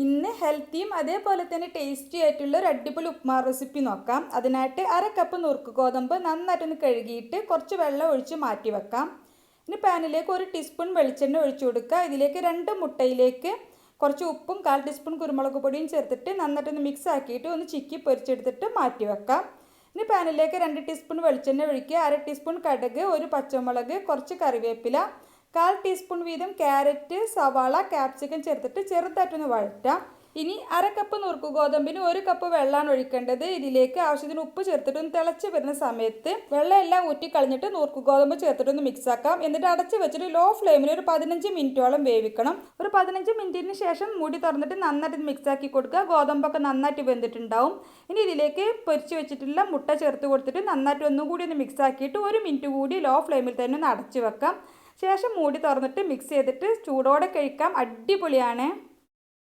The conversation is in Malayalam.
ഇന്ന് ഹെൽത്തിയും അതേപോലെ തന്നെ ടേസ്റ്റി ആയിട്ടുള്ള ഒരു അടിപൊളി ഉപ്മാ റെസിപ്പി നോക്കാം. അതിനായിട്ട് 1/2 കപ്പ് നുറുക്ക് ഗോതമ്പ് നന്നായിട്ടൊന്ന് കഴുകിയിട്ട് കുറച്ച് വെള്ളം ഒഴിച്ച് മാറ്റി വെക്കാം. ഇനി പാനിലേക്ക് 1 ടീസ്പൂൺ വെളിച്ചെണ്ണ ഒഴിച്ചു കൊടുക്കുക. ഇതിലേക്ക് 2 മുട്ടയിലേക്ക് കുറച്ച് ഉപ്പും 1/4 ടീസ്പൂൺ കുരുമുളക് പൊടിയും ചേർത്തിട്ട് നന്നായിട്ടൊന്ന് മിക്സ് ആക്കിയിട്ട് ഒന്ന് ചിക്കി പൊരിച്ചെടുത്തിട്ട് മാറ്റി വെക്കാം. ഇനി പാനിലേക്ക് 2 ടീസ്പൂൺ വെളിച്ചെണ്ണ ഒഴിക്കുക. 1/2 ടീസ്പൂൺ കടുക്, 1 പച്ചമുളക്, കുറച്ച് കറിവേപ്പില, 1/4 ടീസ്പൂൺ വീതം ക്യാരറ്റ്, സവാള, ക്യാപ്സിക്കം ചേർത്തിട്ട് ചെറുതായിട്ടൊന്ന് വഴറ്റാം. ഇനി 1/2 കപ്പ് നുറുക്ക് ഗോതമ്പിന് 1 കപ്പ് വെള്ളമാണ് ഒഴിക്കേണ്ടത്. ഇതിലേക്ക് ആവശ്യത്തിന് ഉപ്പ് ചേർത്തിട്ട് ഒന്ന് തിളച്ച് വരുന്ന സമയത്ത് വെള്ളം എല്ലാം ഊറ്റിക്കളഞ്ഞിട്ട് നുറുക്ക് ഗോതമ്പ് ചേർത്തിട്ടൊന്ന് മിക്സ് ആക്കാം. എന്നിട്ട് അടച്ച് വെച്ചിട്ട് ലോ ഫ്ലെയിമിൽ ഒരു 15 മിനിറ്റോളം വേവിക്കണം. ഒരു 15 മിനിറ്റിന് ശേഷം മൂടി തുറന്നിട്ട് നന്നായിട്ട് മിക്സ് ആക്കി കൊടുക്കുക. ഗോതമ്പൊക്കെ നന്നായിട്ട് വെന്തിട്ടുണ്ടാവും. ഇനി ഇതിലേക്ക് പൊരിച്ച് വെച്ചിട്ടുള്ള മുട്ട ചേർത്ത് കൊടുത്തിട്ട് നന്നായിട്ട് ഒന്നുകൂടി ഒന്ന് മിക്സ് ആക്കിയിട്ട് 1 മിനിറ്റ് കൂടി ലോ ഫ്ലെയിമിൽ തന്നെ ഒന്ന് അടച്ച് വെക്കാം. ശേഷം മൂടി തുറന്നിട്ട് മിക്സ് ചെയ്തിട്ട് ചൂടോടെ കഴിക്കാം. അടിപൊളിയാണ്.